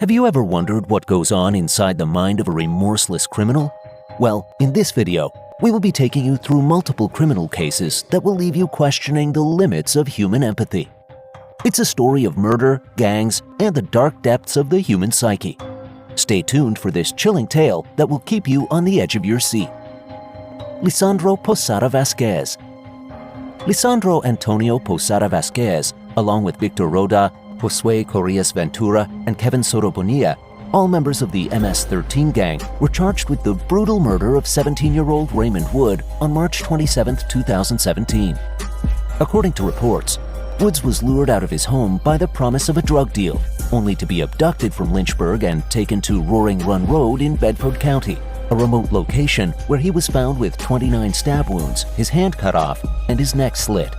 Have you ever wondered what goes on inside the mind of a remorseless criminal? Well, in this video, we will be taking you through multiple criminal cases that will leave you questioning the limits of human empathy. It's a story of murder, gangs, and the dark depths of the human psyche. Stay tuned for this chilling tale that will keep you on the edge of your seat. Lisandro Posada Vazquez. Lisandro Antonio Posada Vazquez, along with Victor Roda, Josue Correas Ventura, and Kevin Soto Bonilla, all members of the MS-13 gang, were charged with the brutal murder of 17-year-old Raymond Wood on March 27, 2017. According to reports, Woods was lured out of his home by the promise of a drug deal, only to be abducted from Lynchburg and taken to Roaring Run Road in Bedford County, a remote location where he was found with 29 stab wounds, his hand cut off, and his neck slit.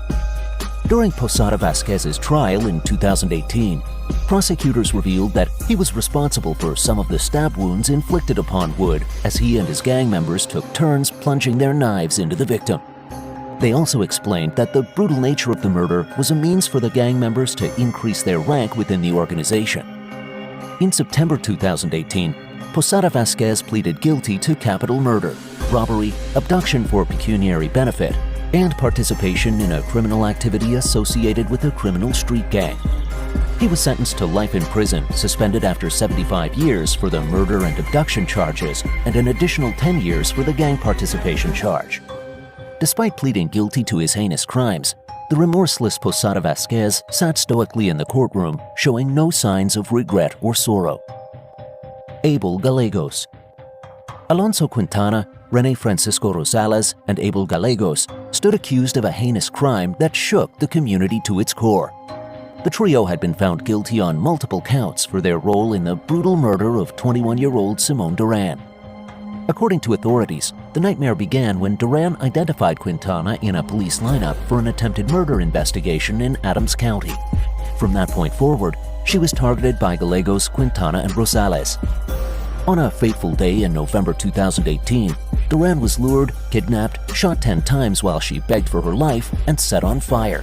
During Posada Vazquez's trial in 2018, prosecutors revealed that he was responsible for some of the stab wounds inflicted upon Wood as he and his gang members took turns plunging their knives into the victim. They also explained that the brutal nature of the murder was a means for the gang members to increase their rank within the organization. In September 2018, Posada Vazquez pleaded guilty to capital murder, robbery, abduction for pecuniary benefit, and participation in a criminal activity associated with a criminal street gang. He was sentenced to life in prison, suspended after 75 years for the murder and abduction charges, and an additional 10 years for the gang participation charge. Despite pleading guilty to his heinous crimes, the remorseless Posada Vazquez sat stoically in the courtroom, showing no signs of regret or sorrow. Abel Gallegos. Alonso Quintana, Rene Francisco Rosales, and Abel Gallegos stood accused of a heinous crime that shook the community to its core. The trio had been found guilty on multiple counts for their role in the brutal murder of 21-year-old Simone Duran. According to authorities, the nightmare began when Duran identified Quintana in a police lineup for an attempted murder investigation in Adams County. From that point forward, she was targeted by Gallegos, Quintana, and Rosales. On a fateful day in November 2018, Duran was lured, kidnapped, shot 10 times while she begged for her life, and set on fire.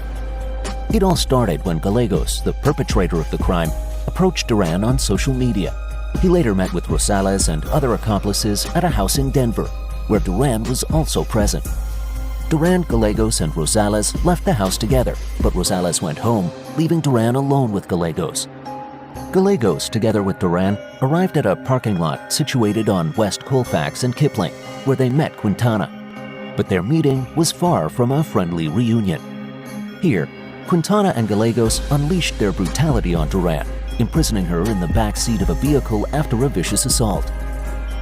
It all started when Gallegos, the perpetrator of the crime, approached Duran on social media. He later met with Rosales and other accomplices at a house in Denver, where Duran was also present. Duran, Gallegos, and Rosales left the house together, but Rosales went home, leaving Duran alone with Gallegos. Gallegos, together with Duran, arrived at a parking lot situated on West Colfax and Kipling, where they met Quintana. But their meeting was far from a friendly reunion. Here, Quintana and Gallegos unleashed their brutality on Duran, imprisoning her in the back seat of a vehicle after a vicious assault.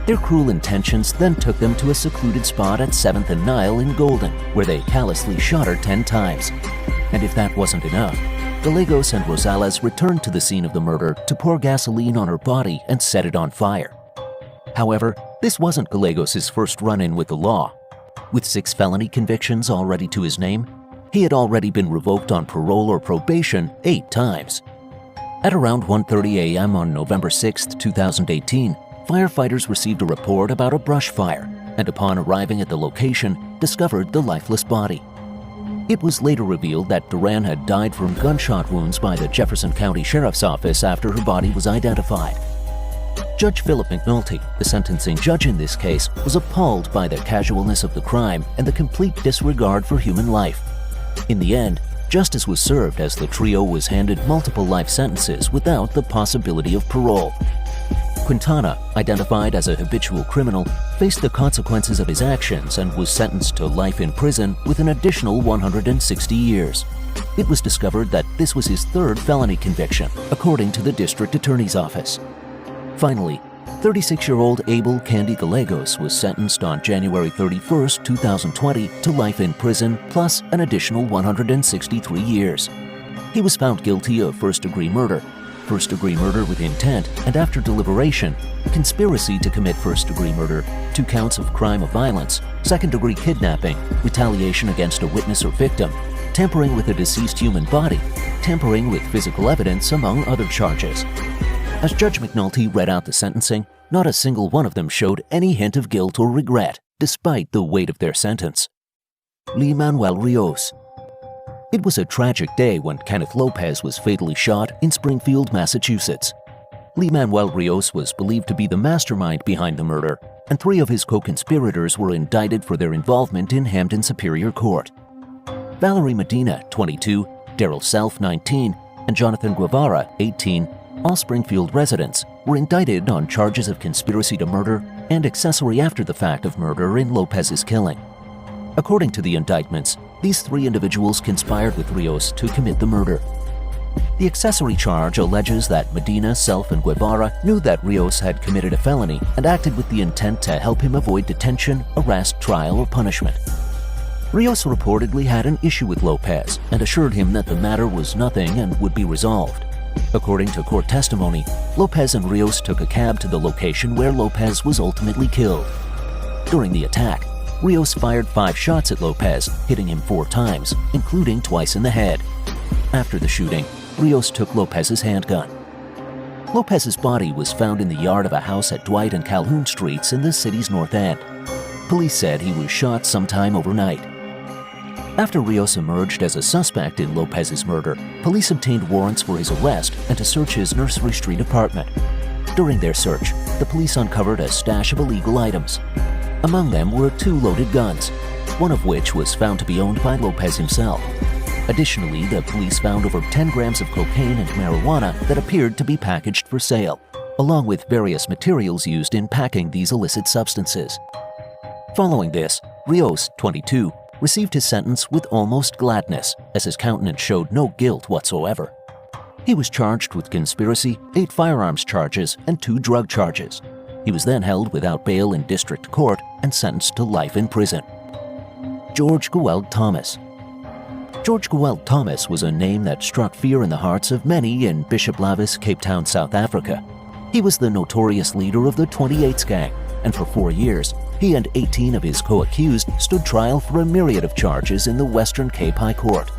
Their cruel intentions then took them to a secluded spot at 7th and Nile in Golden, where they callously shot her 10 times. And if that wasn't enough, Gallegos and Rosales returned to the scene of the murder to pour gasoline on her body and set it on fire. However, this wasn't Gallegos' first run-in with the law. With 6 felony convictions already to his name, he had already been revoked on parole or probation 8 times. At around 1:30 a.m. on November 6, 2018, firefighters received a report about a brush fire and upon arriving at the location, discovered the lifeless body. It was later revealed that Duran had died from gunshot wounds by the Jefferson County Sheriff's Office after her body was identified. Judge Philip McNulty, the sentencing judge in this case, was appalled by the casualness of the crime and the complete disregard for human life. In the end, justice was served as the trio was handed multiple life sentences without the possibility of parole. Quintana, identified as a habitual criminal, faced the consequences of his actions and was sentenced to life in prison with an additional 160 years. It was discovered that this was his 3rd felony conviction, according to the district attorney's office. Finally, 36-year-old Abel Candy Gallegos was sentenced on January 31, 2020 to life in prison plus an additional 163 years. He was found guilty of first-degree murder with intent, and after deliberation, conspiracy to commit first-degree murder, 2 counts of crime of violence, second-degree kidnapping, retaliation against a witness or victim, tampering with a deceased human body, tampering with physical evidence, among other charges. As Judge McNulty read out the sentencing, not a single one of them showed any hint of guilt or regret, despite the weight of their sentence. Lee Manuel Rios. It was a tragic day when Kenneth Lopez was fatally shot in Springfield, Massachusetts. Lee Manuel Rios was believed to be the mastermind behind the murder, and 3 of his co-conspirators were indicted for their involvement in Hamden Superior Court. Valerie Medina, 22, Daryl Self, 19, and Jonathan Guevara, 18, all Springfield residents, were indicted on charges of conspiracy to murder and accessory after the fact of murder in Lopez's killing. According to the indictments, these 3 individuals conspired with Rios to commit the murder. The accessory charge alleges that Medina, Self, and Guevara knew that Rios had committed a felony and acted with the intent to help him avoid detention, arrest, trial, or punishment. Rios reportedly had an issue with Lopez and assured him that the matter was nothing and would be resolved. According to court testimony, Lopez and Rios took a cab to the location where Lopez was ultimately killed. During the attack, Rios fired 5 shots at Lopez, hitting him 4 times, including twice in the head. After the shooting, Rios took Lopez's handgun. Lopez's body was found in the yard of a house at Dwight and Calhoun Streets in the city's North End. Police said he was shot sometime overnight. After Rios emerged as a suspect in Lopez's murder, police obtained warrants for his arrest and to search his Nursery Street apartment. During their search, the police uncovered a stash of illegal items. Among them were 2 loaded guns, one of which was found to be owned by Lopez himself. Additionally, the police found over 10 grams of cocaine and marijuana that appeared to be packaged for sale, along with various materials used in packing these illicit substances. Following this, Rios, 22, received his sentence with almost gladness, as his countenance showed no guilt whatsoever. He was charged with conspiracy, 8 firearms charges, and 2 drug charges. He was then held without bail in district court and sentenced to life in prison. George Gould Thomas. George Gould Thomas was a name that struck fear in the hearts of many in Bishop Lavis, Cape Town, South Africa. He was the notorious leader of the 28s gang, and for 4 years, he and 18 of his co-accused stood trial for a myriad of charges in the Western Cape High Court.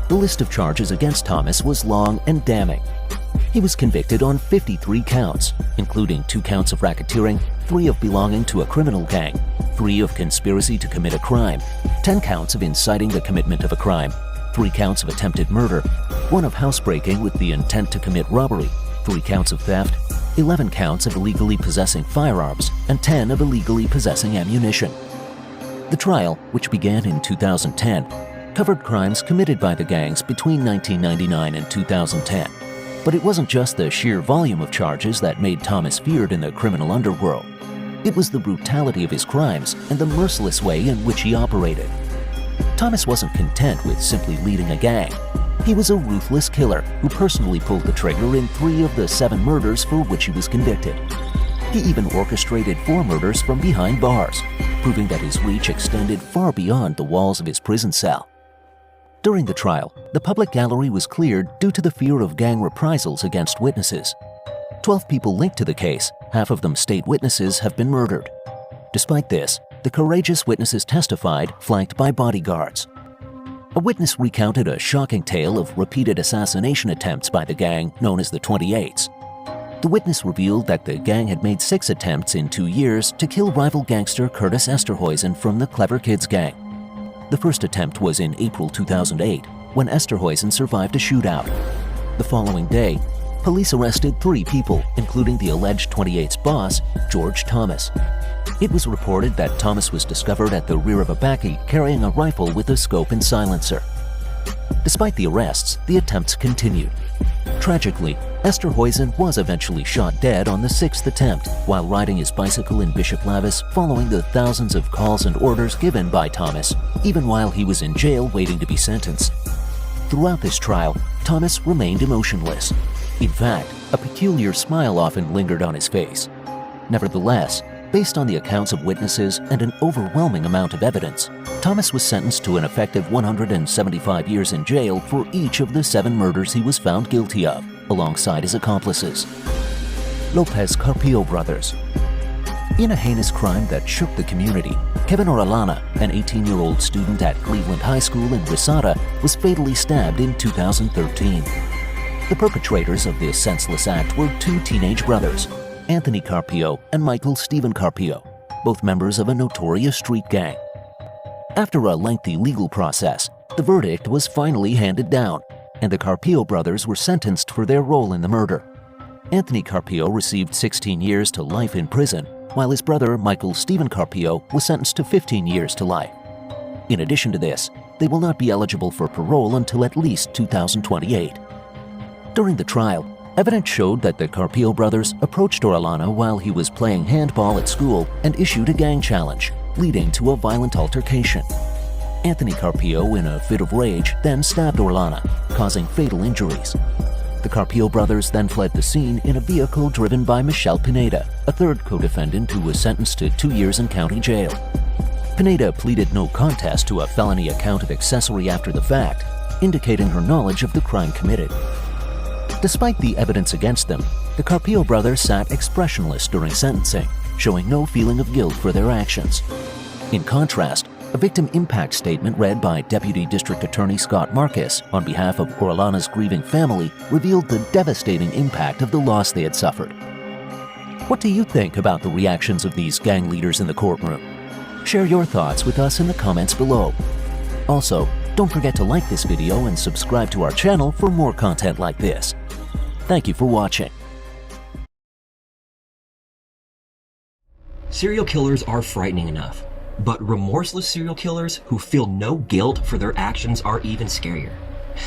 The list of charges against Thomas was long and damning. He was convicted on 53 counts, including 2 counts of racketeering, 3 of belonging to a criminal gang, 3 of conspiracy to commit a crime, 10 counts of inciting the commitment of a crime, 3 counts of attempted murder, 1 of housebreaking with the intent to commit robbery, 3 counts of theft, 11 counts of illegally possessing firearms, and 10 of illegally possessing ammunition. The trial, which began in 2010, covered crimes committed by the gangs between 1999 and 2010. But it wasn't just the sheer volume of charges that made Thomas feared in the criminal underworld. It was the brutality of his crimes and the merciless way in which he operated. Thomas wasn't content with simply leading a gang. He was a ruthless killer who personally pulled the trigger in 3 of the 7 murders for which he was convicted. He even orchestrated 4 murders from behind bars, proving that his reach extended far beyond the walls of his prison cell. During the trial, the public gallery was cleared due to the fear of gang reprisals against witnesses. 12 people linked to the case, half of them state witnesses, have been murdered. Despite this, the courageous witnesses testified, flanked by bodyguards. A witness recounted a shocking tale of repeated assassination attempts by the gang known as the 28s. The witness revealed that the gang had made 6 attempts in 2 years to kill rival gangster Curtis Esterhuizen from the Clever Kids gang. The first attempt was in April 2008, when Esterhuizen survived a shootout. The following day, police arrested 3 people, including the alleged 28's boss, George Thomas. It was reported that Thomas was discovered at the rear of a bakkie carrying a rifle with a scope and silencer. Despite the arrests, the attempts continued. Tragically, Esterhuizen was eventually shot dead on the 6th attempt while riding his bicycle in Bishop Lavis following the thousands of calls and orders given by Thomas, even while he was in jail waiting to be sentenced. Throughout this trial, Thomas remained emotionless. In fact, a peculiar smile often lingered on his face. Nevertheless, based on the accounts of witnesses and an overwhelming amount of evidence, Thomas was sentenced to an effective 175 years in jail for each of the 7 murders he was found guilty of, alongside his accomplices. Lopez Carpio brothers. In a heinous crime that shook the community, Kevin Orellana, an 18-year-old student at Cleveland High School in Risada, was fatally stabbed in 2013. The perpetrators of this senseless act were 2 teenage brothers, Anthony Carpio and Michael Stephen Carpio, both members of a notorious street gang. After a lengthy legal process, the verdict was finally handed down, and the Carpio brothers were sentenced for their role in the murder. Anthony Carpio received 16 years to life in prison, while his brother Michael Stephen Carpio was sentenced to 15 years to life. In addition to this, they will not be eligible for parole until at least 2028. During the trial, evidence showed that the Carpio brothers approached Orellana while he was playing handball at school and issued a gang challenge, leading to a violent altercation. Anthony Carpio, in a fit of rage, then stabbed Orellana, causing fatal injuries. The Carpio brothers then fled the scene in a vehicle driven by Michelle Pineda, a third co-defendant who was sentenced to 2 years in county jail. Pineda pleaded no contest to a felony account of accessory after the fact, indicating her knowledge of the crime committed. Despite the evidence against them, the Carpio brothers sat expressionless during sentencing, showing no feeling of guilt for their actions. In contrast, a victim impact statement read by Deputy District Attorney Scott Marcus on behalf of Orellana's grieving family revealed the devastating impact of the loss they had suffered. What do you think about the reactions of these gang leaders in the courtroom? Share your thoughts with us in the comments below. Also, don't forget to like this video and subscribe to our channel for more content like this. Thank you for watching. Serial killers are frightening enough, but remorseless serial killers who feel no guilt for their actions are even scarier.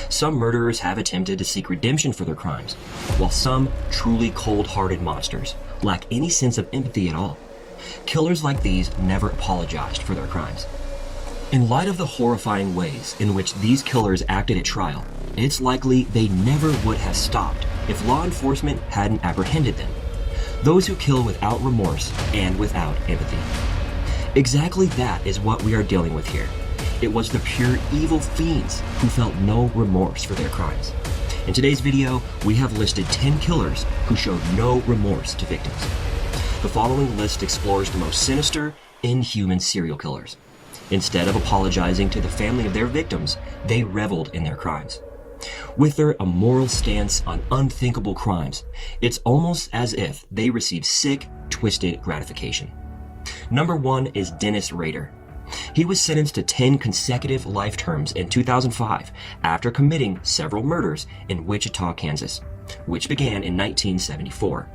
Some murderers have attempted to seek redemption for their crimes, while some truly cold-hearted monsters lack any sense of empathy at all. Killers like these never apologized for their crimes. In light of the horrifying ways in which these killers acted at trial, it's likely they never would have stopped if law enforcement hadn't apprehended them. Those who kill without remorse and without empathy. Exactly that is what we are dealing with here. It was the pure evil fiends who felt no remorse for their crimes. In today's video, we have listed 10 killers who showed no remorse to victims. The following list explores the most sinister, inhuman serial killers. Instead of apologizing to the family of their victims, they reveled in their crimes. With their immoral stance on unthinkable crimes, it's almost as if they received sick, twisted gratification. Number 1 is Dennis Rader. He was sentenced to 10 consecutive life terms in 2005 after committing several murders in Wichita, Kansas, which began in 1974.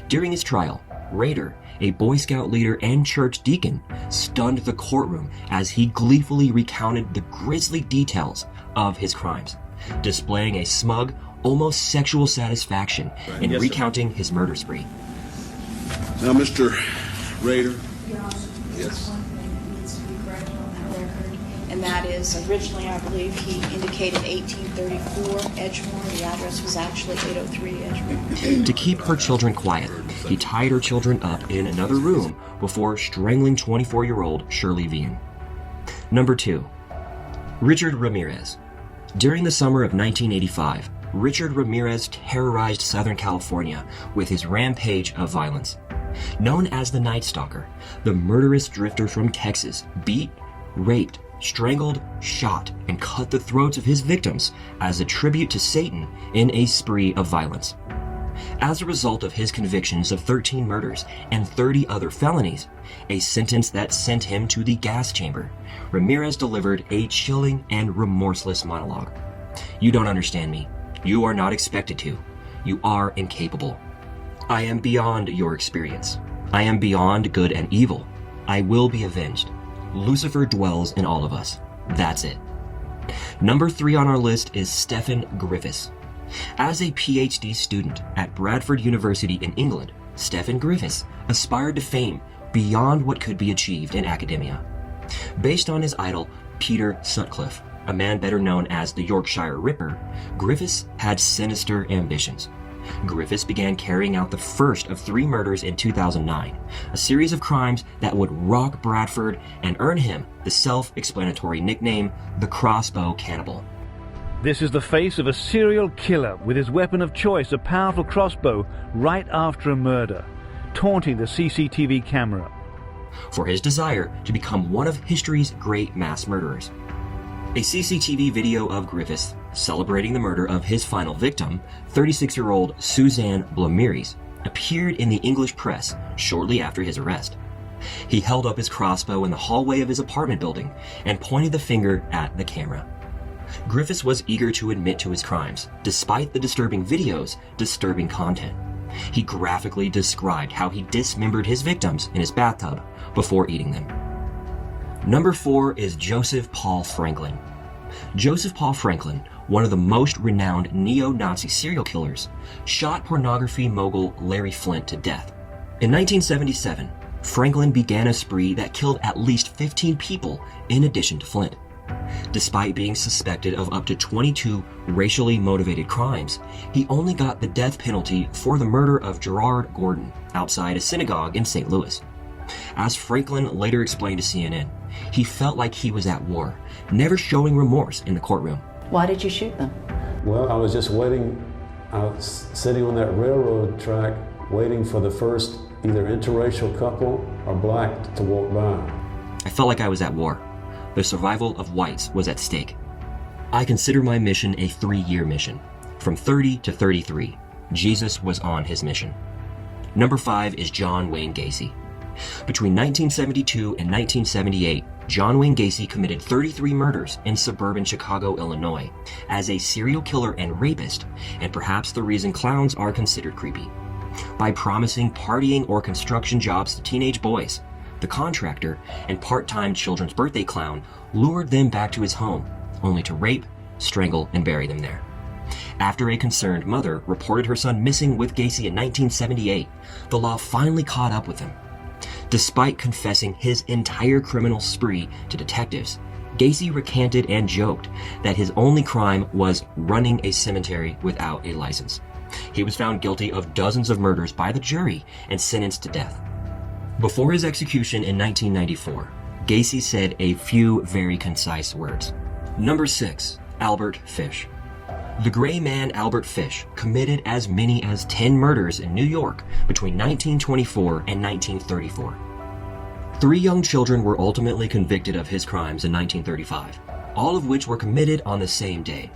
During his trial, Rader, a Boy Scout leader and church deacon, stunned the courtroom as he gleefully recounted the grisly details of his crimes, displaying a smug, almost sexual satisfaction in recounting his murder spree. Now, Mr. Rader. Yes. Needs to be corrected on that record, and that is originally, I believe, he indicated 1834 Edgemore. The address was actually 803 Edgemore. To keep her children quiet, he tied her children up in another room before strangling 24-year-old Shirley Vian. Number 2, Richard Ramirez. During the summer of 1985, Richard Ramirez terrorized Southern California with his rampage of violence. Known as the Night Stalker, the murderous drifter from Texas beat, raped, strangled, shot, and cut the throats of his victims as a tribute to Satan in a spree of violence. As a result of his convictions of 13 murders and 30 other felonies, a sentence that sent him to the gas chamber, Ramirez delivered a chilling and remorseless monologue. "You don't understand me. You are not expected to. You are incapable. I am beyond your experience. I am beyond good and evil. I will be avenged. Lucifer dwells in all of us. That's it." Number 3 on our list is Stephen Griffiths. As a PhD student at Bradford University in England, Stephen Griffiths aspired to fame beyond what could be achieved in academia. Based on his idol, Peter Sutcliffe, a man better known as the Yorkshire Ripper, Griffiths had sinister ambitions. Griffiths began carrying out the first of 3 murders in 2009, a series of crimes that would rock Bradford and earn him the self-explanatory nickname, the Crossbow Cannibal. This is the face of a serial killer with his weapon of choice, a powerful crossbow, right after a murder, taunting the CCTV camera. For his desire to become one of history's great mass murderers. A CCTV video of Griffiths celebrating the murder of his final victim, 36-year-old Suzanne Blomeris, appeared in the English press shortly after his arrest. He held up his crossbow in the hallway of his apartment building and pointed the finger at the camera. Griffiths was eager to admit to his crimes, despite the disturbing video's disturbing content. He graphically described how he dismembered his victims in his bathtub before eating them. Number 4 is Joseph Paul Franklin. Joseph Paul Franklin, one of the most renowned neo-Nazi serial killers, shot pornography mogul Larry Flynt to death. In 1977, Franklin began a spree that killed at least 15 people in addition to Flynt. Despite being suspected of up to 22 racially motivated crimes, he only got the death penalty for the murder of Gerard Gordon outside a synagogue in St. Louis. As Franklin later explained to CNN, he felt like he was at war, never showing remorse in the courtroom. Why did you shoot them? Well, I was just waiting. I was sitting on that railroad track waiting for the first either interracial couple or black to walk by. I felt like I was at war. The survival of whites was at stake. I consider my mission a 3-year mission. From 30 to 33, Jesus was on his mission. Number 5 is John Wayne Gacy. Between 1972 and 1978, John Wayne Gacy committed 33 murders in suburban Chicago, Illinois, as a serial killer and rapist, and perhaps the reason clowns are considered creepy. By promising partying or construction jobs to teenage boys, the contractor and part-time children's birthday clown lured them back to his home, only to rape, strangle, and bury them there. After a concerned mother reported her son missing with Gacy in 1978, the law finally caught up with him. Despite confessing his entire criminal spree to detectives, Gacy recanted and joked that his only crime was running a cemetery without a license. He was found guilty of dozens of murders by the jury and sentenced to death. Before his execution in 1994, Gacy said a few very concise words. Number 6, Albert Fish. The gray man Albert Fish committed as many as 10 murders in New York between 1924 and 1934. 3 young children were ultimately convicted of his crimes in 1935, all of which were committed on the same day.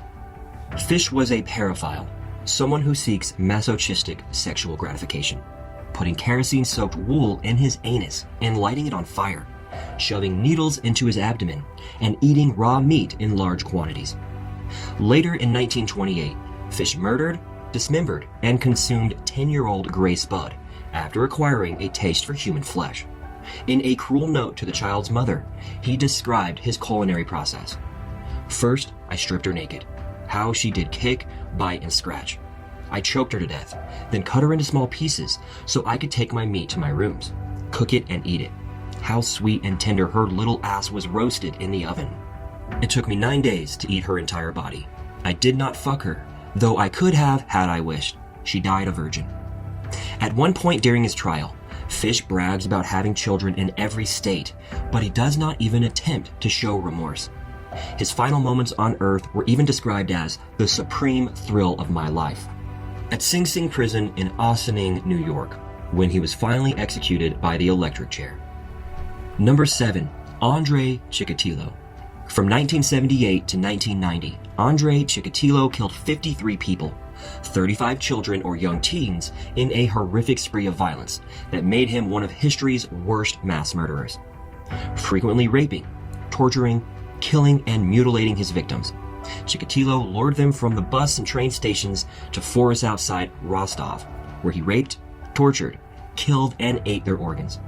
Fish was a paraphile, someone who seeks masochistic sexual gratification, putting kerosene-soaked wool in his anus and lighting it on fire, shoving needles into his abdomen, and eating raw meat in large quantities. Later in 1928, Fish murdered, dismembered, and consumed 10-year-old Grace Budd after acquiring a taste for human flesh. In a cruel note to the child's mother, he described his culinary process. First, I stripped her naked. How she did kick, bite, and scratch. I choked her to death, then cut her into small pieces so I could take my meat to my rooms, cook it, and eat it. How sweet and tender her little ass was roasted in the oven. It took me 9 days to eat her entire body. I did not fuck her, though I could have had I wished. She died a virgin. At one point during his trial, Fish brags about having children in every state, but he does not even attempt to show remorse. His final moments on earth were even described as the supreme thrill of my life. At Sing Sing Prison in Ossining, New York, when he was finally executed by the electric chair. Number 7, Andre Chikatilo. From 1978 to 1990, Andre Chikatilo killed 53 people, 35 children or young teens, in a horrific spree of violence that made him one of history's worst mass murderers. Frequently raping, torturing, killing, and mutilating his victims, Chikatilo lured them from the bus and train stations to forests outside Rostov, where he raped, tortured, killed, and ate their organs.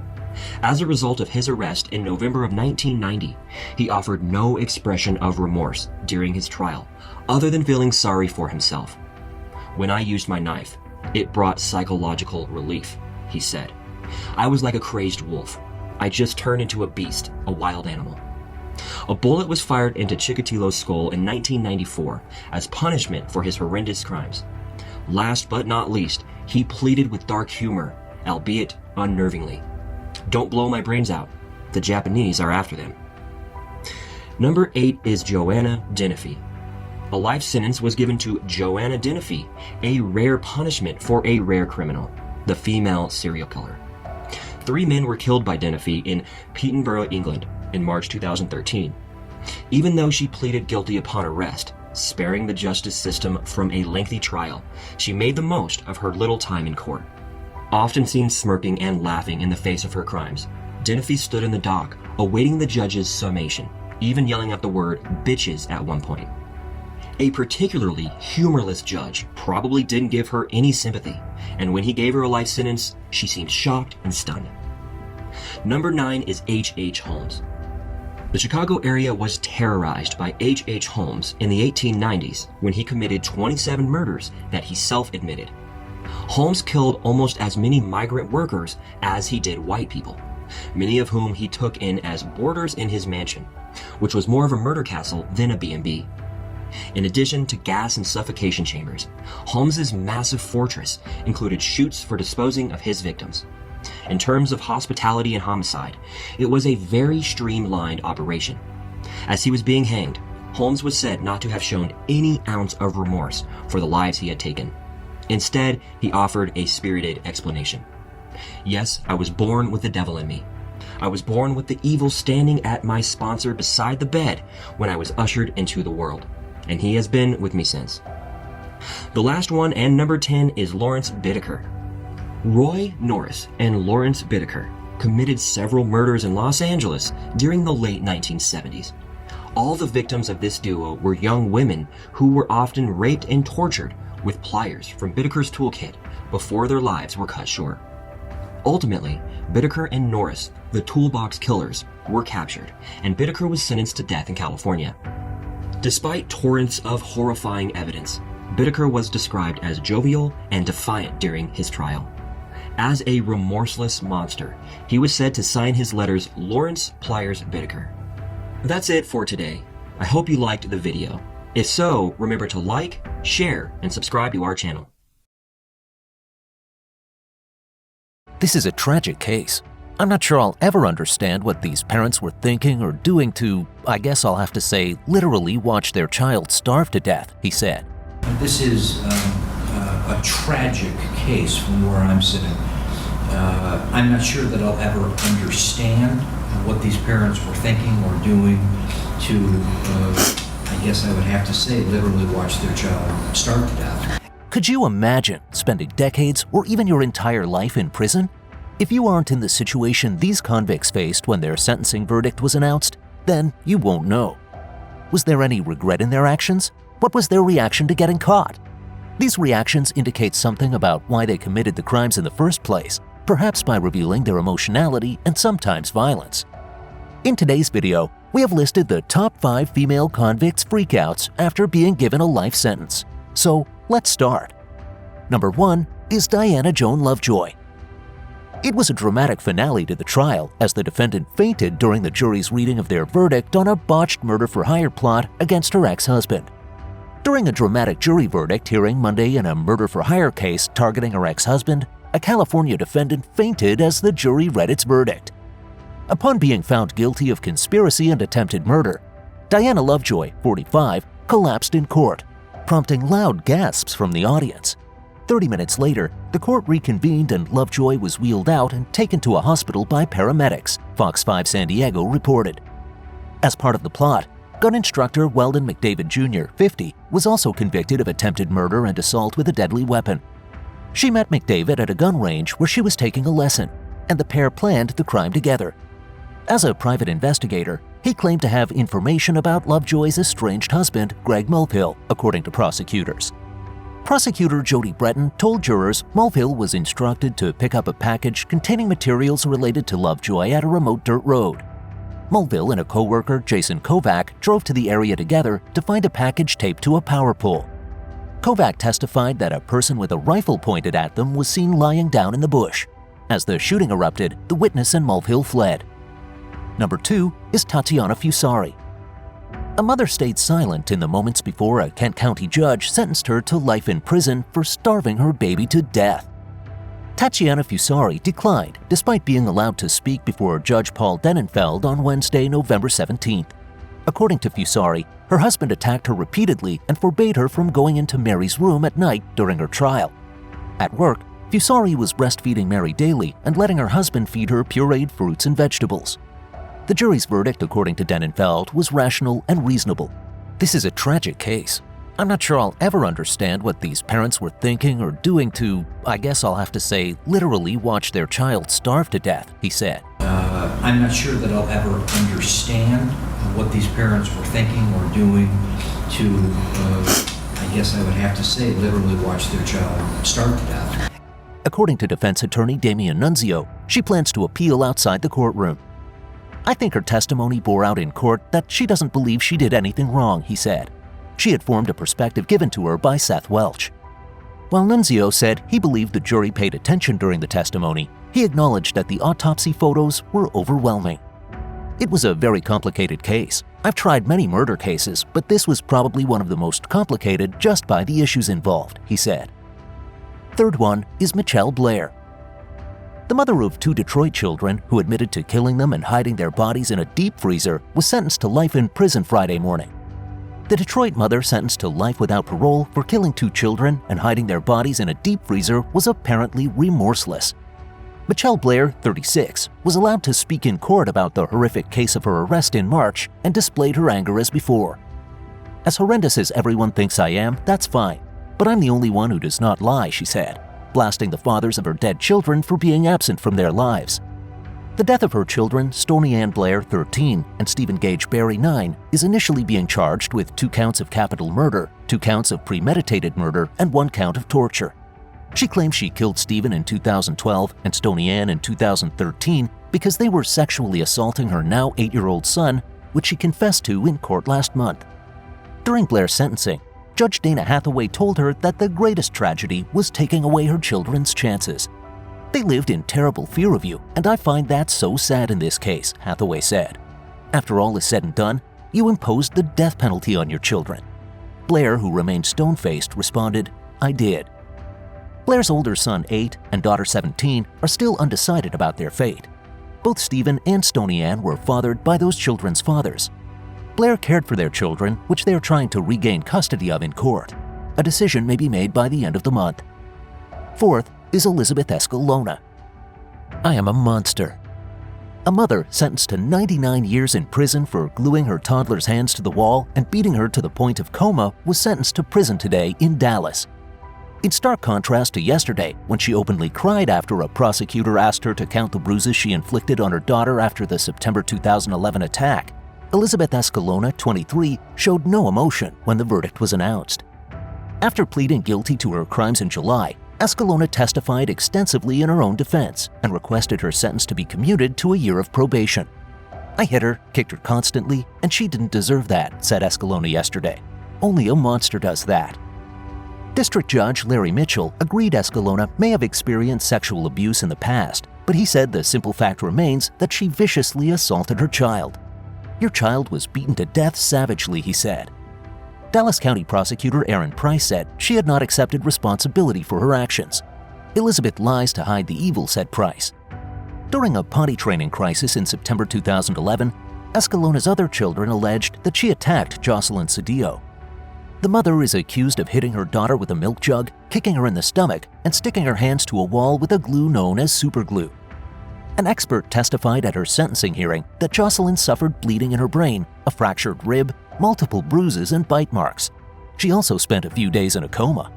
As a result of his arrest in November of 1990, he offered no expression of remorse during his trial, other than feeling sorry for himself. When I used my knife, it brought psychological relief, he said. I was like a crazed wolf. I just turned into a beast, a wild animal. A bullet was fired into Chikatilo's skull in 1994 as punishment for his horrendous crimes. Last but not least, he pleaded with dark humor, albeit unnervingly. Don't blow my brains out. The Japanese are after them. Number 8 is Joanna Dennehy. A life sentence was given to Joanna Dennehy, a rare punishment for a rare criminal, the female serial killer. 3 men were killed by Dennehy in Peterborough, England, in March 2013. Even though she pleaded guilty upon arrest, sparing the justice system from a lengthy trial, she made the most of her little time in court. Often seen smirking and laughing in the face of her crimes, Dennehy stood in the dock, awaiting the judge's summation, even yelling out the word bitches at one point. A particularly humorless judge probably didn't give her any sympathy and when he gave her a life sentence, she seemed shocked and stunned. Number 9 is H.H. Holmes. The Chicago area was terrorized by H.H. Holmes in the 1890s when he committed 27 murders that he self-admitted. Holmes killed almost as many migrant workers as he did white people, many of whom he took in as boarders in his mansion, which was more of a murder castle than a B&B. In addition to gas and suffocation chambers, Holmes's massive fortress included chutes for disposing of his victims. In terms of hospitality and homicide, it was a very streamlined operation. As he was being hanged, Holmes was said not to have shown any ounce of remorse for the lives he had taken. Instead, he offered a spirited explanation. Yes, I was born with the devil in me. I was born with the evil standing at my sponsor beside the bed when I was ushered into the world, and he has been with me since. The last one, and number 10, is Lawrence Bittaker. Roy Norris and Lawrence Bittaker committed several murders in Los Angeles during the late 1970s. All the victims of this duo were young women who were often raped and tortured with pliers from Bittaker's toolkit before their lives were cut short. Ultimately, Bittaker and Norris, the toolbox killers, were captured, and Bittaker was sentenced to death in California. Despite torrents of horrifying evidence, Bittaker was described as jovial and defiant during his trial. As a remorseless monster, he was said to sign his letters Lawrence Pliers Bittaker. That's it for today. I hope you liked the video. If so, remember to like, share, and subscribe to our channel. This is a tragic case. I'm not sure I'll ever understand what these parents were thinking or doing to, I guess I'll have to say, literally watch their child starve to death, he said. This is a tragic case from where I'm sitting. I'm not sure that I'll ever understand what these parents were thinking or doing to, I guess I would have to say, literally watch their child starve to death. Could you imagine spending decades or even your entire life in prison? If you aren't in the situation these convicts faced when their sentencing verdict was announced, then you won't know. Was there any regret in their actions? What was their reaction to getting caught? These reactions indicate something about why they committed the crimes in the first place, perhaps by revealing their emotionality and sometimes violence. In today's video, we have listed the top 5 female convicts' freakouts after being given a life sentence. So let's start. Number 1 is Diana Joan Lovejoy. It was a dramatic finale to the trial as the defendant fainted during the jury's reading of their verdict on a botched murder-for-hire plot against her ex-husband. During a dramatic jury verdict hearing Monday in a murder-for-hire case targeting her ex-husband, a California defendant fainted as the jury read its verdict. Upon being found guilty of conspiracy and attempted murder, Diana Lovejoy, 45, collapsed in court, prompting loud gasps from the audience. 30 minutes later, the court reconvened and Lovejoy was wheeled out and taken to a hospital by paramedics, Fox 5 San Diego reported. As part of the plot, gun instructor Weldon McDavid Jr., 50, was also convicted of attempted murder and assault with a deadly weapon. She met McDavid at a gun range where she was taking a lesson, and the pair planned the crime together. As a private investigator, he claimed to have information about Lovejoy's estranged husband, Greg Mulvihill, according to prosecutors. Prosecutor Jody Breton told jurors Mulvihill was instructed to pick up a package containing materials related to Lovejoy at a remote dirt road. Mulvihill and a co-worker, Jason Kovac, drove to the area together to find a package taped to a power pole. Kovac testified that a person with a rifle pointed at them was seen lying down in the bush. As the shooting erupted, the witness and Mulvihill fled. Number 2 is Tatiana Fusari. A mother stayed silent in the moments before a Kent County judge sentenced her to life in prison for starving her baby to death. Tatiana Fusari declined despite being allowed to speak before Judge Paul Denenfeld on Wednesday, November 17th. According to Fusari, her husband attacked her repeatedly and forbade her from going into Mary's room at night during her trial. At work, Fusari was breastfeeding Mary daily and letting her husband feed her pureed fruits and vegetables. The jury's verdict, according to Denenfeld, was rational and reasonable. This is a tragic case. I'm not sure I'll ever understand what these parents were thinking or doing to, I guess I'll have to say, literally watch their child starve to death, he said. I'm not sure that I'll ever understand what these parents were thinking or doing to, I guess I would have to say, literally watch their child starve to death. According to defense attorney Damian Nunzio, she plans to appeal outside the courtroom. "I think her testimony bore out in court that she doesn't believe she did anything wrong," he said. She had formed a perspective given to her by Seth Welch. While Nunzio said he believed the jury paid attention during the testimony, he acknowledged that the autopsy photos were overwhelming. "It was a very complicated case. I've tried many murder cases, but this was probably one of the most complicated just by the issues involved," he said. Third one is Michelle Blair. The mother of 2 Detroit children who admitted to killing them and hiding their bodies in a deep freezer was sentenced to life in prison Friday morning. The Detroit mother sentenced to life without parole for killing 2 children and hiding their bodies in a deep freezer was apparently remorseless. Michelle Blair, 36, was allowed to speak in court about the horrific case of her arrest in March and displayed her anger as before. "As horrendous as everyone thinks I am, that's fine. But I'm the only one who does not lie," she said, blasting the fathers of her dead children for being absent from their lives. The death of her children, Stony Ann Blair, 13, and Stephen Gage Berry, 9, is initially being charged with 2 counts of capital murder, 2 counts of premeditated murder, and 1 count of torture. She claims she killed Stephen in 2012 and Stony Ann in 2013 because they were sexually assaulting her now 8-year-old son, which she confessed to in court last month. During Blair's sentencing, Judge Dana Hathaway told her that the greatest tragedy was taking away her children's chances. "They lived in terrible fear of you, and I find that so sad in this case," Hathaway said. "After all is said and done, you imposed the death penalty on your children." Blair, who remained stone-faced, responded, "I did." Blair's older son, 8, and daughter, 17, are still undecided about their fate. Both Stephen and Stony Ann were fathered by those children's fathers. Blair cared for their children, which they are trying to regain custody of in court. A decision may be made by the end of the month. Fourth is Elizabeth Escalona. "I am a monster." A mother sentenced to 99 years in prison for gluing her toddler's hands to the wall and beating her to the point of coma was sentenced to prison today in Dallas. In stark contrast to yesterday, when she openly cried after a prosecutor asked her to count the bruises she inflicted on her daughter after the September 2011 attack, Elizabeth Escalona, 23, showed no emotion when the verdict was announced. After pleading guilty to her crimes in July, Escalona testified extensively in her own defense and requested her sentence to be commuted to a year of probation. "I hit her, kicked her constantly, and she didn't deserve that," said Escalona yesterday. "Only a monster does that." District Judge Larry Mitchell agreed Escalona may have experienced sexual abuse in the past, but he said the simple fact remains that she viciously assaulted her child. "Your child was beaten to death savagely," he said. Dallas County Prosecutor Aaron Price said she had not accepted responsibility for her actions. "Elizabeth lies to hide the evil," said Price. During a potty training crisis in September 2011, Escalona's other children alleged that she attacked Jocelyn Cedillo. The mother is accused of hitting her daughter with a milk jug, kicking her in the stomach, and sticking her hands to a wall with a glue known as superglue. An expert testified at her sentencing hearing that Jocelyn suffered bleeding in her brain, a fractured rib, multiple bruises, and bite marks. She also spent a few days in a coma.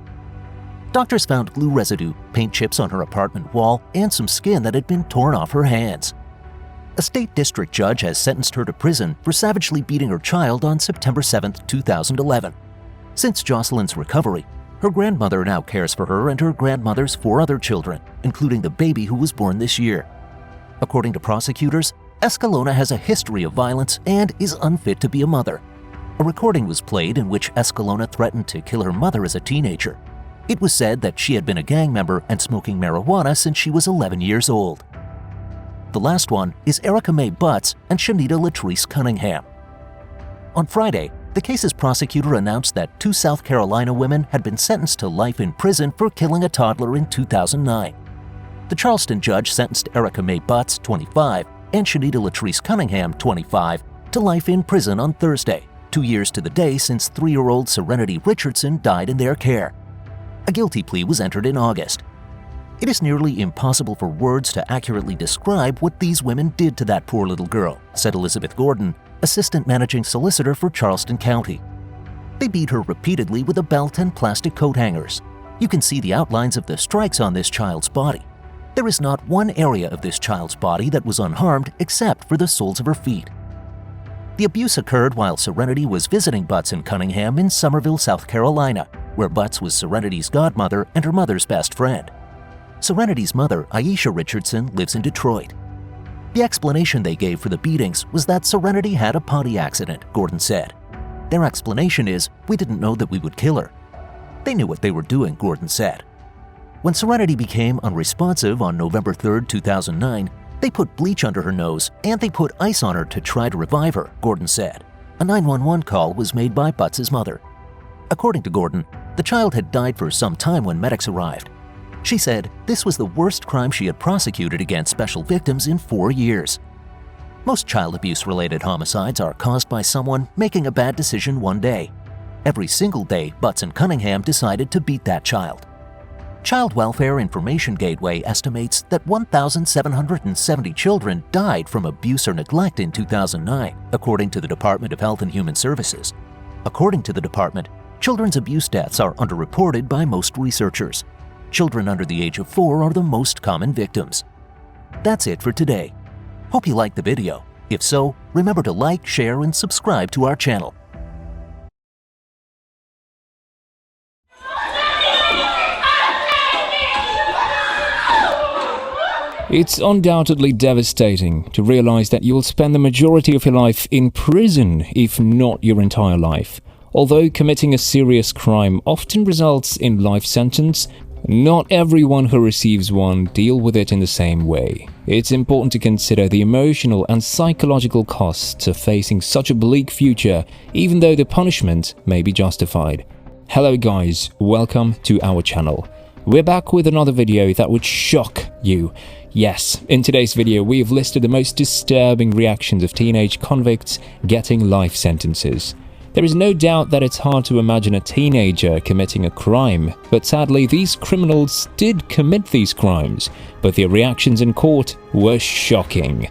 Doctors found glue residue, paint chips on her apartment wall, and some skin that had been torn off her hands. A state district judge has sentenced her to prison for savagely beating her child on September 7, 2011. Since Jocelyn's recovery, her grandmother now cares for her and her grandmother's 4 other children, including the baby who was born this year. According to prosecutors, Escalona has a history of violence and is unfit to be a mother. A recording was played in which Escalona threatened to kill her mother as a teenager. It was said that she had been a gang member and smoking marijuana since she was 11 years old. The last one is Erica Mae Butts and Shanita Latrice Cunningham. On Friday, the case's prosecutor announced that 2 South Carolina women had been sentenced to life in prison for killing a toddler in 2009. The Charleston judge sentenced Erica Mae Butts, 25, and Shanita Latrice Cunningham, 25, to life in prison on Thursday, 2 years to the day since 3-year-old Serenity Richardson died in their care. A guilty plea was entered in August. "It is nearly impossible for words to accurately describe what these women did to that poor little girl," said Elizabeth Gordon, assistant managing solicitor for Charleston County. "They beat her repeatedly with a belt and plastic coat hangers. You can see the outlines of the strikes on this child's body. There is not one area of this child's body that was unharmed except for the soles of her feet." The abuse occurred while Serenity was visiting Butts and Cunningham in Summerville, South Carolina, where Butts was Serenity's godmother and her mother's best friend. Serenity's mother, Aisha Richardson, lives in Detroit. The explanation they gave for the beatings was that Serenity had a potty accident, Gordon said. Their explanation is, we didn't know that we would kill her. They knew what they were doing, Gordon said. When Serenity became unresponsive on November 3, 2009, they put bleach under her nose and they put ice on her to try to revive her, Gordon said. A 911 call was made by Butts' mother. According to Gordon, the child had died for some time when medics arrived. She said this was the worst crime she had prosecuted against special victims in 4 years. Most child abuse-related homicides are caused by someone making a bad decision one day. Every single day, Butts and Cunningham decided to beat that child. Child Welfare Information Gateway estimates that 1,770 children died from abuse or neglect in 2009, according to the Department of Health and Human Services. According to the department, children's abuse deaths are underreported by most researchers. Children under the age of 4 are the most common victims. That's it for today. Hope you liked the video. If so, remember to like, share, and subscribe to our channel. It's undoubtedly devastating to realize that you'll spend the majority of your life in prison, if not your entire life. Although committing a serious crime often results in life sentence, not everyone who receives one deal with it in the same way. It's important to consider the emotional and psychological costs of facing such a bleak future, even though the punishment may be justified. Hello guys, welcome to our channel. We're back with another video that would shock you. Yes, in today's video we have listed the most disturbing reactions of teenage convicts getting life sentences. There is no doubt that it's hard to imagine a teenager committing a crime, but sadly these criminals did commit these crimes, but their reactions in court were shocking.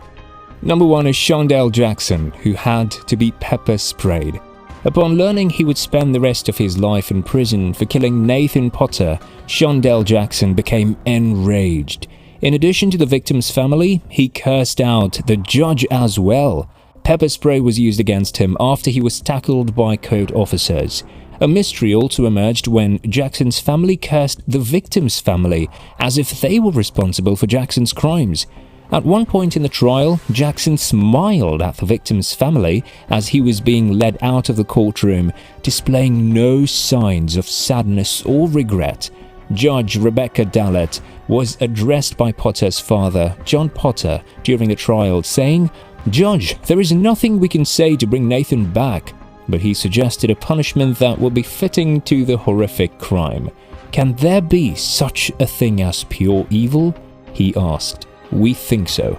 Number 1 is Shondell Jackson, who had to be pepper sprayed. Upon learning he would spend the rest of his life in prison for killing Nathan Potter, Shondell Jackson became enraged. In addition to the victim's family, he cursed out the judge as well. Pepper spray was used against him after he was tackled by court officers. A mystery also emerged when Jackson's family cursed the victim's family, as if they were responsible for Jackson's crimes. At one point in the trial, Jackson smiled at the victim's family as he was being led out of the courtroom, displaying no signs of sadness or regret. Judge Rebecca Dallett was addressed by Potter's father, John Potter, during the trial, saying, "Judge, there is nothing we can say to bring Nathan back," but he suggested a punishment that would be fitting to the horrific crime. "Can there be such a thing as pure evil?" he asked. "We think so."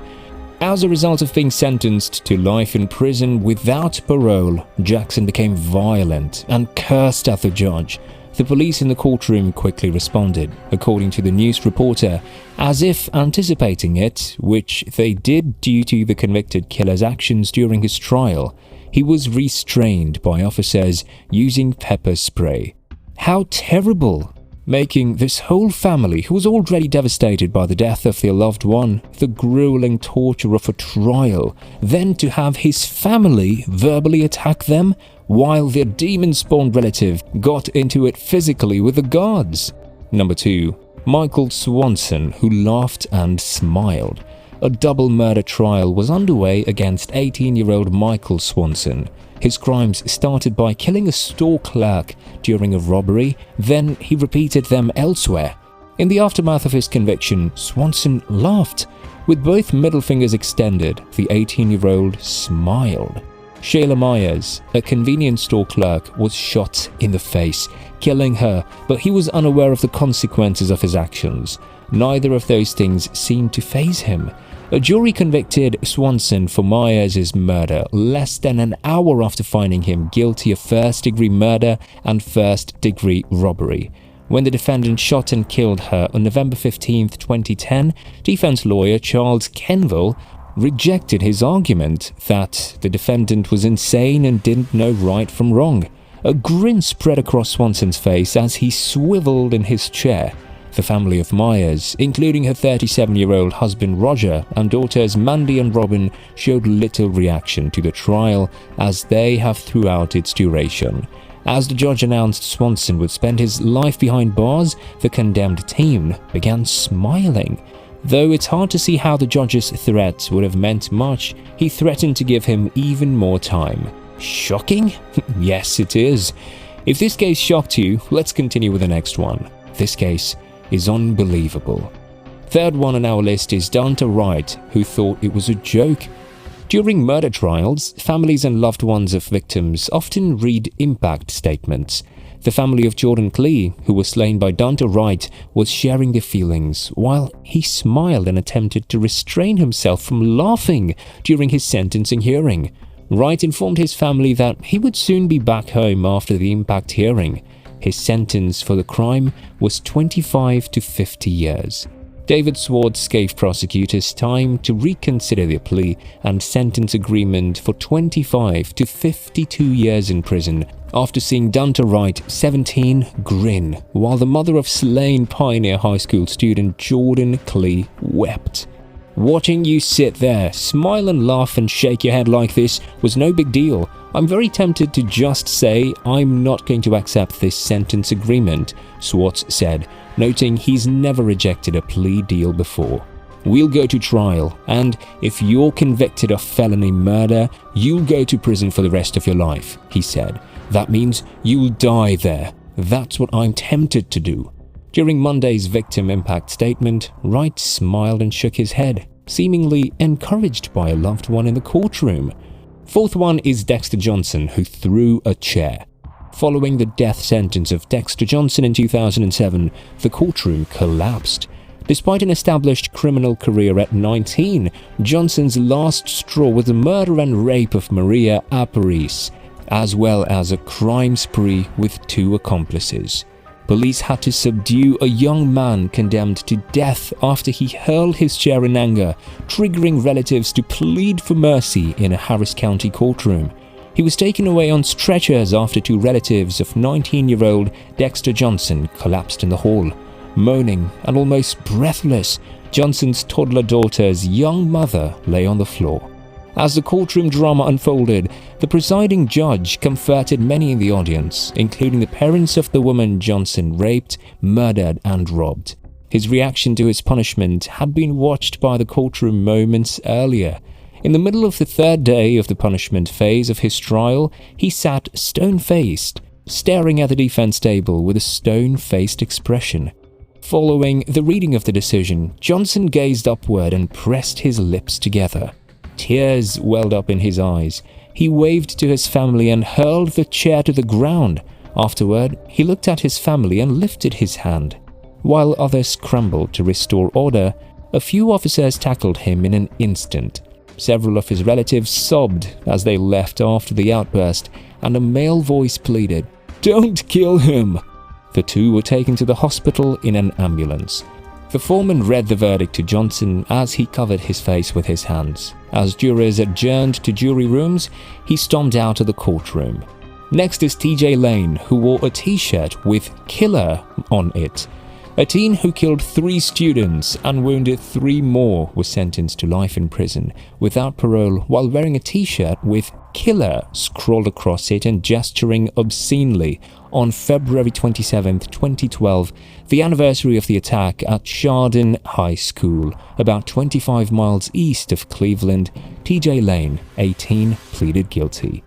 As a result of being sentenced to life in prison without parole, Jackson became violent and cursed at the judge. The police in the courtroom quickly responded, according to the news reporter, as if anticipating it, which they did due to the convicted killer's actions during his trial. He was restrained by officers using pepper spray. How terrible! Making this whole family, who was already devastated by the death of their loved one, the grueling torture of a trial, then to have his family verbally attack them, while their demon-spawned relative got into it physically with the guards. Number 2. Michael Swanson, who laughed and smiled. A double murder trial was underway against 18-year-old Michael Swanson. His crimes started by killing a store clerk during a robbery, then he repeated them elsewhere. In the aftermath of his conviction, Swanson laughed. With both middle fingers extended, the 18-year-old smiled. Shayla Myers, a convenience store clerk, was shot in the face, killing her, but he was unaware of the consequences of his actions. Neither of those things seemed to faze him. A jury convicted Swanson for Myers' murder less than an hour after finding him guilty of first-degree murder and first-degree robbery. When the defendant shot and killed her on November 15, 2010, defense lawyer Charles Kenville rejected his argument that the defendant was insane and didn't know right from wrong. A grin spread across Swanson's face as he swiveled in his chair. The family of Myers, including her 37-year-old husband Roger and daughters Mandy and Robin, showed little reaction to the trial as they have throughout its duration. As the judge announced Swanson would spend his life behind bars, the condemned teen began smiling. Though it's hard to see how the judge's threat would have meant much, he threatened to give him even more time. Shocking? Yes, it is. If this case shocked you, let's continue with the next one. This case is unbelievable. Third one on our list is Dante Wright, who thought it was a joke. During murder trials, families and loved ones of victims often read impact statements. The family of Jordan Klee, who was slain by Dante Wright, was sharing their feelings, while he smiled and attempted to restrain himself from laughing during his sentencing hearing. Wright informed his family that he would soon be back home after the impact hearing. His sentence for the crime was 25 to 50 years. David Swartz gave prosecutors time to reconsider their plea and sentence agreement for 25 to 52 years in prison after seeing Dante Wright, 17, grin, while the mother of slain Pioneer High School student Jordan Klee wept. Watching you sit there, smile and laugh and shake your head like this was no big deal. I'm very tempted to just say I'm not going to accept this sentence agreement, Swartz said, noting he's never rejected a plea deal before. We'll go to trial, and if you're convicted of felony murder, you'll go to prison for the rest of your life, he said. That means you'll die there. That's what I'm tempted to do. During Monday's victim impact statement, Wright smiled and shook his head, seemingly encouraged by a loved one in the courtroom. Fourth one is Dexter Johnson, who threw a chair. Following the death sentence of Dexter Johnson in 2007, the courtroom collapsed. Despite an established criminal career at 19, Johnson's last straw was the murder and rape of Maria Aparis, as well as a crime spree with 2 accomplices. Police had to subdue a young man condemned to death after he hurled his chair in anger, triggering relatives to plead for mercy in a Harris County courtroom. He was taken away on stretchers after 2 relatives of 19-year-old Dexter Johnson collapsed in the hall. Moaning and almost breathless, Johnson's toddler daughter's young mother lay on the floor. As the courtroom drama unfolded, the presiding judge comforted many in the audience, including the parents of the woman Johnson raped, murdered, and robbed. His reaction to his punishment had been watched by the courtroom moments earlier. In the middle of the 3rd day of the punishment phase of his trial, he sat stone-faced, staring at the defense table with a stone-faced expression. Following the reading of the decision, Johnson gazed upward and pressed his lips together. Tears welled up in his eyes. He waved to his family and hurled the chair to the ground. Afterward, he looked at his family and lifted his hand. While others scrambled to restore order, a few officers tackled him in an instant. Several of his relatives sobbed as they left after the outburst, and a male voice pleaded, "Don't kill him!" The 2 were taken to the hospital in an ambulance. The foreman read the verdict to Johnson as he covered his face with his hands. As jurors adjourned to jury rooms, he stormed out of the courtroom. Next is TJ Lane, who wore a t-shirt with "Killer" on it. A teen who killed 3 students and wounded 3 more was sentenced to life in prison without parole while wearing a t-shirt with "Killer" scrawled across it and gesturing obscenely on February 27, 2012, the anniversary of the attack at Chardon High School, about 25 miles east of Cleveland. TJ Lane, 18, pleaded guilty.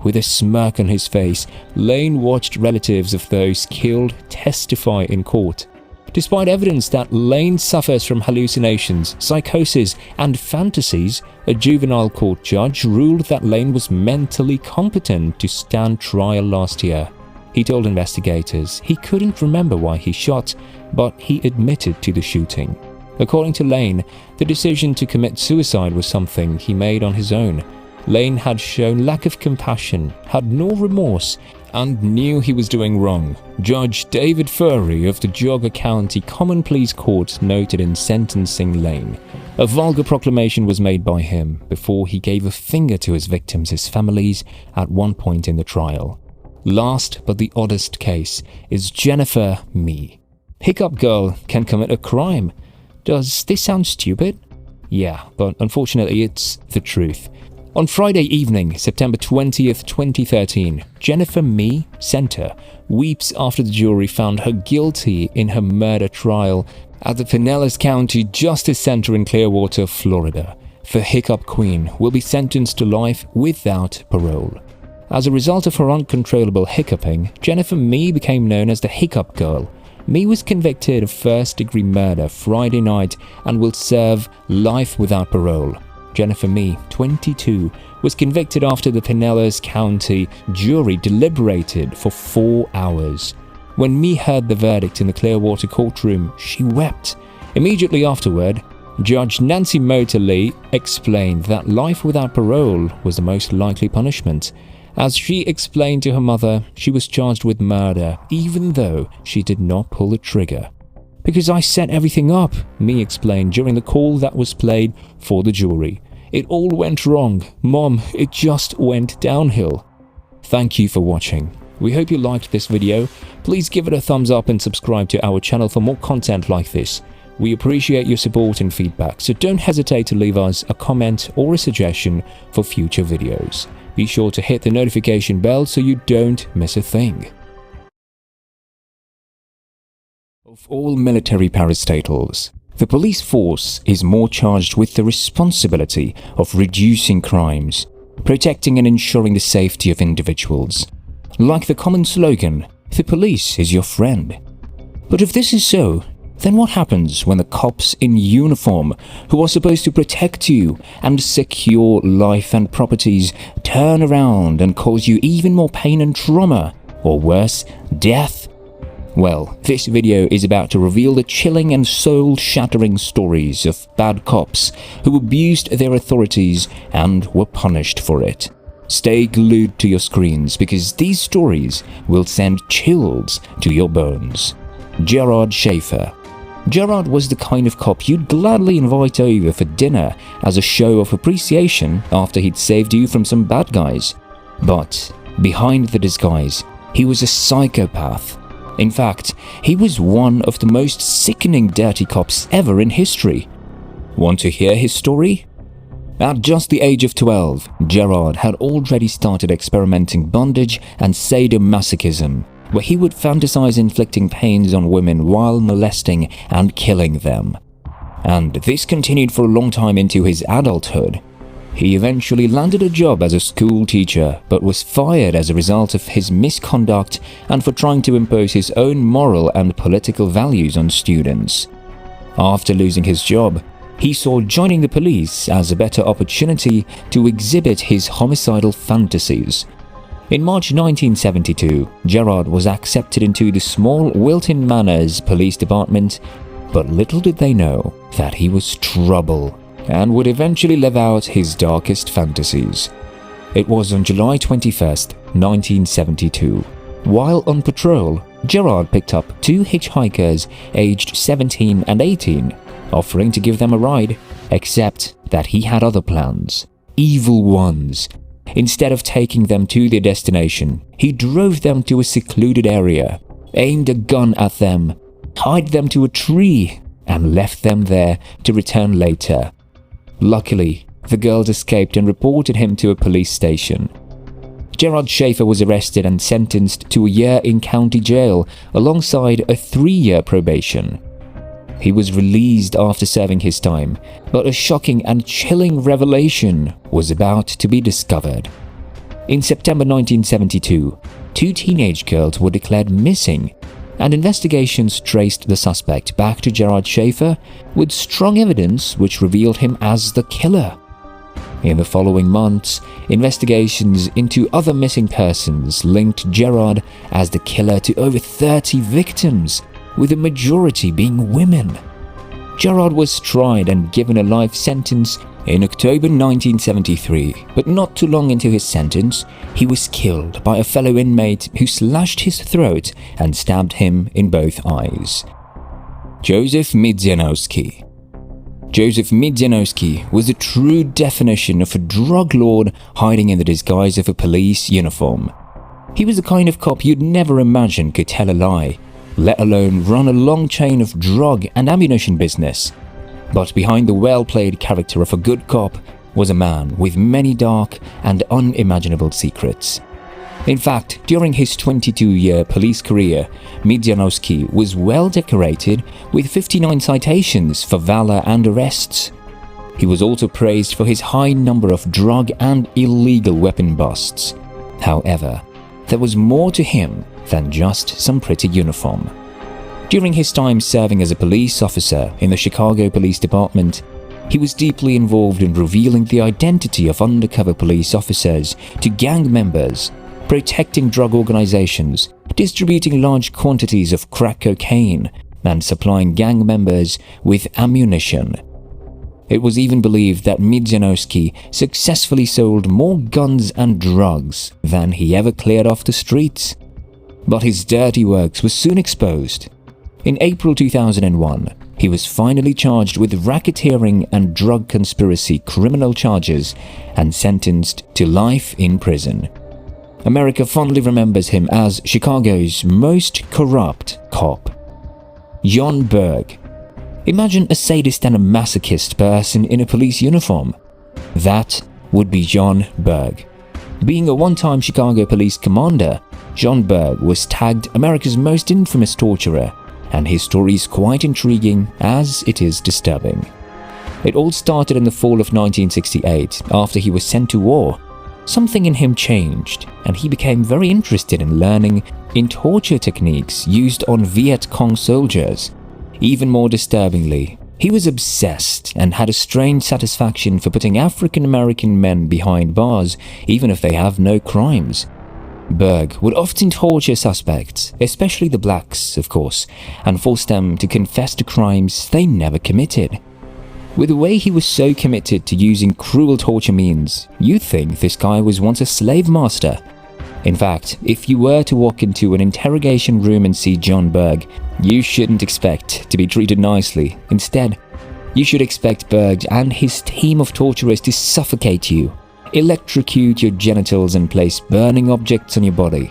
With a smirk on his face, Lane watched relatives of those killed testify in court. Despite evidence that Lane suffers from hallucinations, psychosis, and fantasies, a juvenile court judge ruled that Lane was mentally competent to stand trial last year. He told investigators he couldn't remember why he shot, but he admitted to the shooting. According to Lane, the decision to commit suicide was something he made on his own. Lane had shown lack of compassion, had no remorse, and knew he was doing wrong. Judge David Furry of the Geauga County Common Pleas Court noted in sentencing Lane, a vulgar proclamation was made by him before he gave a finger to his victims' families at one point in the trial. Last but the oddest case is Jennifer Mee. Pickup girl can commit a crime. Does this sound stupid? Yeah, but unfortunately it's the truth. On Friday evening, September 20th, 2013, Jennifer Mee Center weeps after the jury found her guilty in her murder trial at the Pinellas County Justice Center in Clearwater, Florida. The Hiccup Queen will be sentenced to life without parole. As a result of her uncontrollable hiccuping, Jennifer Mee became known as the Hiccup Girl. Mee was convicted of first-degree murder Friday night and will serve life without parole. Jennifer Mee, 22, was convicted after the Pinellas County jury deliberated for 4 hours. When Mee heard the verdict in the Clearwater courtroom, she wept. Immediately afterward, Judge Nancy Moterly explained that life without parole was the most likely punishment. As she explained to her mother, she was charged with murder, even though she did not pull the trigger. "Because I set everything up," Mee explained during the call that was played for the jury. "It all went wrong. Mom, it just went downhill." Thank you for watching. We hope you liked this video. Please give it a thumbs up and subscribe to our channel for more content like this. We appreciate your support and feedback, so don't hesitate to leave us a comment or a suggestion for future videos. Be sure to hit the notification bell so you don't miss a thing. Of all military parastatals, the police force is more charged with the responsibility of reducing crimes, protecting and ensuring the safety of individuals. Like the common slogan, "The police is your friend." But if this is so, then what happens when the cops in uniform, who are supposed to protect you and secure life and properties, turn around and cause you even more pain and trauma, or worse, death? Well, this video is about to reveal the chilling and soul-shattering stories of bad cops who abused their authorities and were punished for it. Stay glued to your screens because these stories will send chills to your bones. Gerard Schaefer. Gerard was the kind of cop you'd gladly invite over for dinner as a show of appreciation after he'd saved you from some bad guys. But behind the disguise, he was a psychopath. In fact, he was one of the most sickening dirty cops ever in history. Want to hear his story? At just the age of 12, Gerard had already started experimenting bondage and sadomasochism, where he would fantasize inflicting pains on women while molesting and killing them. And this continued for a long time into his adulthood. He eventually landed a job as a school teacher, but was fired as a result of his misconduct and for trying to impose his own moral and political values on students. After losing his job, he saw joining the police as a better opportunity to exhibit his homicidal fantasies. In March 1972, Gerard was accepted into the small Wilton Manors Police Department, but little did they know that he was trouble and would eventually live out his darkest fantasies. It was on July 21st, 1972. While on patrol, Gerard picked up 2 hitchhikers aged 17 and 18, offering to give them a ride, except that he had other plans. Evil ones. Instead of taking them to their destination, he drove them to a secluded area, aimed a gun at them, tied them to a tree, and left them there to return later. Luckily, the girls escaped and reported him to a police station. Gerard Schaefer was arrested and sentenced to a year in county jail alongside a 3-year probation. He was released after serving his time, but a shocking and chilling revelation was about to be discovered. In September 1972, 2 teenage girls were declared missing, and investigations traced the suspect back to Gerard Schaefer with strong evidence which revealed him as the killer. In the following months, investigations into other missing persons linked Gerard as the killer to over 30 victims, with a majority being women. Gerard was tried and given a life sentence in October 1973, but not too long into his sentence, he was killed by a fellow inmate who slashed his throat and stabbed him in both eyes. Joseph Midzianowski. Joseph Midzianowski was a true definition of a drug lord hiding in the disguise of a police uniform. He was the kind of cop you'd never imagine could tell a lie, let alone run a long chain of drug and ammunition business. But behind the well-played character of a good cop was a man with many dark and unimaginable secrets. In fact, during his 22-year police career, Midzjanowski was well decorated with 59 citations for valor and arrests. He was also praised for his high number of drug and illegal weapon busts. However, there was more to him than just some pretty uniform. During his time serving as a police officer in the Chicago Police Department, he was deeply involved in revealing the identity of undercover police officers to gang members, protecting drug organizations, distributing large quantities of crack cocaine, and supplying gang members with ammunition. It was even believed that Midzjanowski successfully sold more guns and drugs than he ever cleared off the streets. But his dirty works were soon exposed. In April 2001, he was finally charged with racketeering and drug conspiracy criminal charges and sentenced to life in prison. America fondly remembers him as Chicago's most corrupt cop. John Berg. Imagine a sadist and a masochist person in a police uniform. That would be John Berg. Being a one-time Chicago police commander, John Berg was tagged America's most infamous torturer, and his story is quite intriguing as it is disturbing. It all started in the fall of 1968 after he was sent to war. Something in him changed, and he became very interested in learning in torture techniques used on Viet Cong soldiers. Even more disturbingly, he was obsessed and had a strange satisfaction for putting African American men behind bars, even if they have no crimes. Berg would often torture suspects, especially the blacks, of course, and force them to confess to crimes they never committed. With the way he was so committed to using cruel torture means, you'd think this guy was once a slave master. In fact, if you were to walk into an interrogation room and see John Berg, you shouldn't expect to be treated nicely. Instead, you should expect Berg and his team of torturers to suffocate you, electrocute your genitals and place burning objects on your body,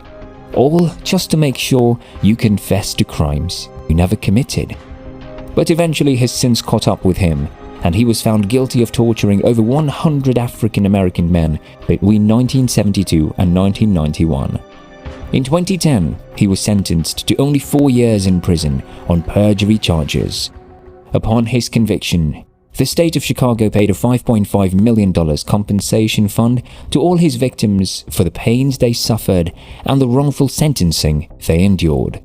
all just to make sure you confess to crimes you never committed. But eventually his sins caught up with him, and he was found guilty of torturing over 100 African American men between 1972 and 1991. In 2010, he was sentenced to only 4 years in prison on perjury charges. Upon his conviction, the state of Chicago paid a $5.5 million compensation fund to all his victims for the pains they suffered and the wrongful sentencing they endured.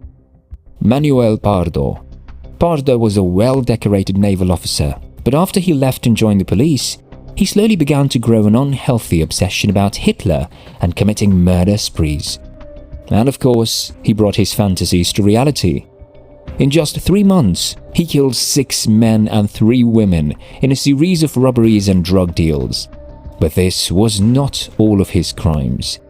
Manuel Pardo. Pardo was a well-decorated naval officer, but after he left and joined the police, he slowly began to grow an unhealthy obsession about Hitler and committing murder sprees. And of course, he brought his fantasies to reality. In just 3 months, he killed 6 men and 3 women in a series of robberies and drug deals. But this was not all of his crimes.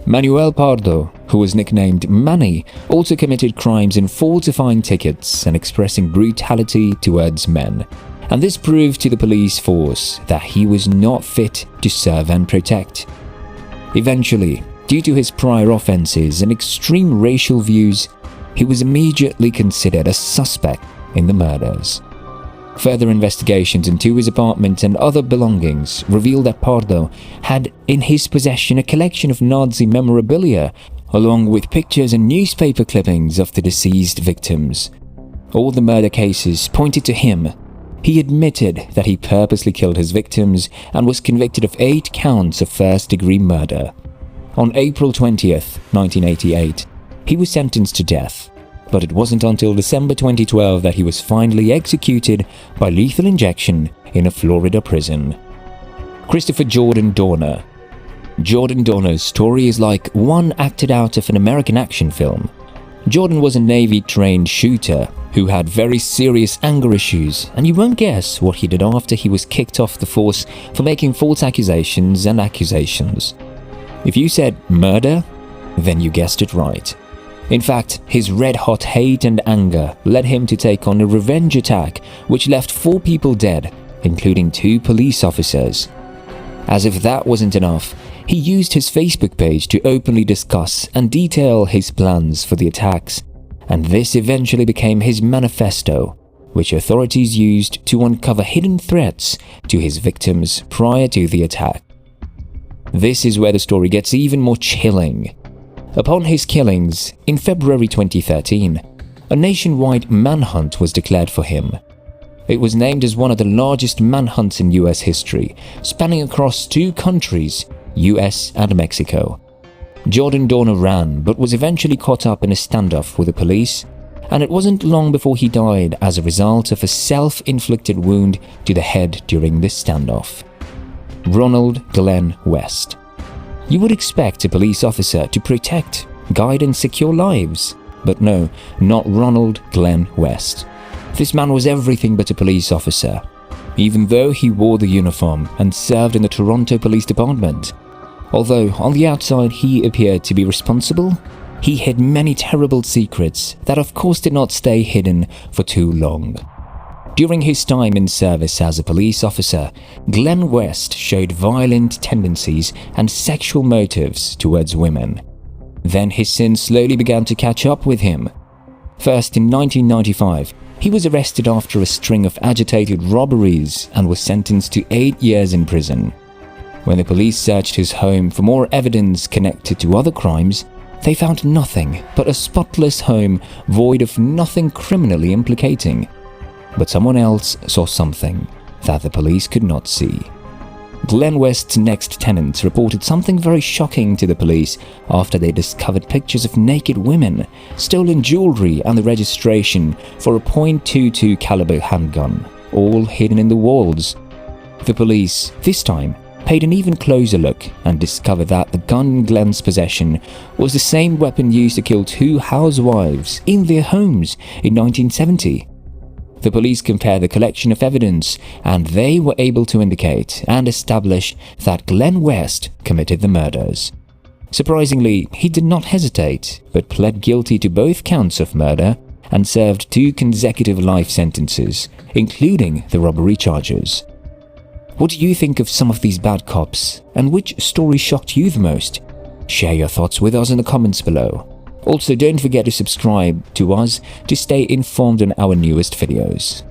Manuel Pardo, who was nicknamed Manny, also committed crimes in falsifying tickets and expressing brutality towards men. And this proved to the police force that he was not fit to serve and protect. Eventually, due to his prior offenses and extreme racial views, he was immediately considered a suspect in the murders. Further investigations into his apartment and other belongings revealed that Pardo had in his possession a collection of Nazi memorabilia, along with pictures and newspaper clippings of the deceased victims. All the murder cases pointed to him. He admitted that he purposely killed his victims and was convicted of 8 counts of first-degree murder. On April 20th, 1988, he was sentenced to death, but it wasn't until December 2012 that he was finally executed by lethal injection in a Florida prison. Christopher Jordan Dorner. Jordan Dorner's story is like one acted out of an American action film. Jordan was a Navy-trained shooter who had very serious anger issues, and you won't guess what he did after he was kicked off the force for making false accusations and accusations. If you said murder, then you guessed it right. In fact, his red-hot hate and anger led him to take on a revenge attack which left 4 people dead, including 2 police officers. As if that wasn't enough, he used his Facebook page to openly discuss and detail his plans for the attacks, and this eventually became his manifesto, which authorities used to uncover hidden threats to his victims prior to the attack. This is where the story gets even more chilling. Upon his killings, in February 2013, a nationwide manhunt was declared for him. It was named as one of the largest manhunts in US history, spanning across 2 countries, US and Mexico. Jordan Dorner ran, but was eventually caught up in a standoff with the police, and it wasn't long before he died as a result of a self-inflicted wound to the head during this standoff. Ronald Glenn West. You would expect a police officer to protect, guide and secure lives, but no, not Ronald Glenn West. This man was everything but a police officer. Even though he wore the uniform and served in the Toronto Police Department, although on the outside he appeared to be responsible, he hid many terrible secrets that of course did not stay hidden for too long. During his time in service as a police officer, Glenn West showed violent tendencies and sexual motives towards women. Then his sins slowly began to catch up with him. First, in 1995, he was arrested after a string of agitated robberies and was sentenced to 8 years in prison. When the police searched his home for more evidence connected to other crimes, they found nothing but a spotless home void of nothing criminally implicating. But someone else saw something that the police could not see. Glenn West's next tenants reported something very shocking to the police after they discovered pictures of naked women, stolen jewelry and the registration for a .22 caliber handgun, all hidden in the walls. The police, this time, paid an even closer look and discovered that the gun in Glenn's possession was the same weapon used to kill 2 housewives in their homes in 1970. The police compared the collection of evidence, and they were able to indicate and establish that Glenn West committed the murders. Surprisingly, he did not hesitate, but pled guilty to both counts of murder and served 2 consecutive life sentences, including the robbery charges. What do you think of some of these bad cops, and which story shocked you the most? Share your thoughts with us in the comments below. Also, don't forget to subscribe to us to stay informed on our newest videos.